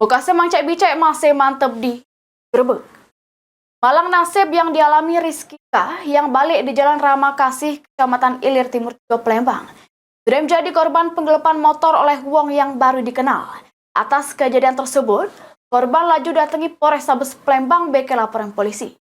Lokasi Mang Cek Bicek masih mantep di Grebek. Malang nasib yang dialami Rizky K yang balik di Jalan Rama Kasih, Kecamatan Ilir Timur 3 Palembang, sudah menjadi korban penggelapan motor oleh wong yang baru dikenal. Atas kejadian tersebut, korban laju datangi Polrestabes Palembang beke laporan polisi.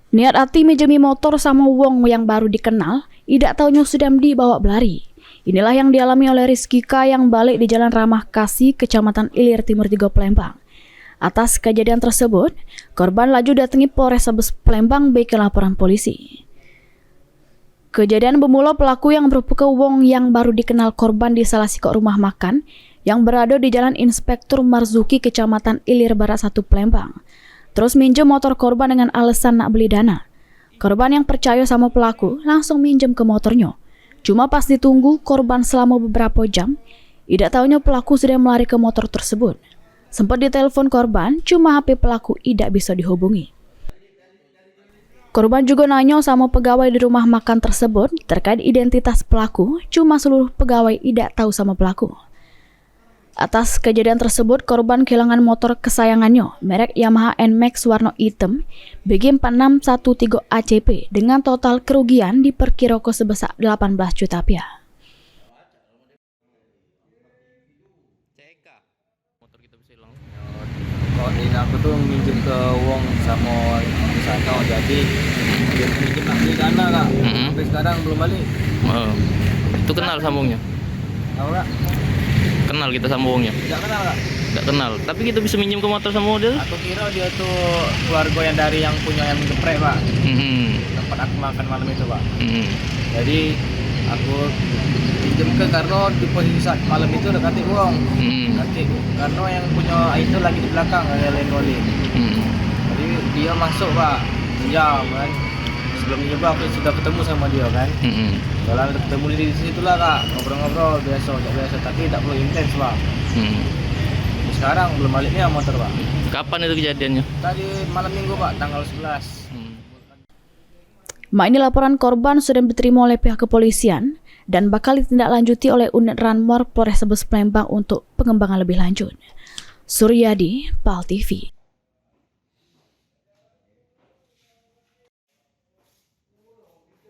Niat hati minjemi motor sama wong yang baru dikenal, idak taunya sudah dibawa belari. Inilah yang dialami oleh Rizky K yang balik di Jalan Ramah Kasih, Kecamatan Ilir Timur 3 Palembang. Atas kejadian tersebut, korban laju datangi Polrestabes Palembang beke laporan polisi. Kejadian bermula pelaku yang merupakan wong yang baru dikenal korban di salah satu rumah makan yang berada di Jalan Inspektur Marzuki, Kecamatan Ilir Barat 1 Palembang. Terus minjem motor korban dengan alasan nak beli dana. Korban yang percaya sama pelaku langsung minjem ke motornya. Cuma pas ditunggu korban selama beberapa jam, tidak tahunya pelaku sudah melari ke motor tersebut. Sempat ditelepon korban, cuma HP pelaku tidak bisa dihubungi. Korban juga nanya sama pegawai di rumah makan tersebut terkait identitas pelaku, cuma seluruh pegawai tidak tahu sama pelaku. Atas kejadian tersebut, korban kehilangan motor kesayangannya, merek Yamaha NMAX warna hitam, BG4613 ACP, dengan total kerugian diperkirakan sebesar 18 juta rupiah. Aku tuh minjem ke wong sama di sana, jadi dia minjem nak beli dana kak. Sampai sekarang belum balik. Oh, itu kenal sambungnya? Tahu kak? Kenal kita sambungnya? Tidak kenal kak? Tidak kenal, tapi kita bisa minjem ke motor sama model? Aku kira dia tuh keluarga yang dari yang punya yang geprek pak. Tempat aku makan malam itu pak. Jadi aku pinjem ke karena di posisi saat malam itu udah katik uang. Karena yang punya itu lagi di belakang ada lain oli. Jadi dia masuk pak, jam kan. Sebelumnya juga aku sudah ketemu sama dia kan. Kalau ada ketemu di situ lah kak, ngobrol-ngobrol biasa, tapi tak perlu intens pak. Sekarang belum baliknya motor pak. Kapan itu kejadiannya? Tadi malam minggu pak, tanggal 11. Ini laporan korban sudah diterima oleh pihak kepolisian dan bakal ditindaklanjuti oleh unit Ranmor Polrestabes Palembang untuk pengembangan lebih lanjut. Suryadi, PAL TV.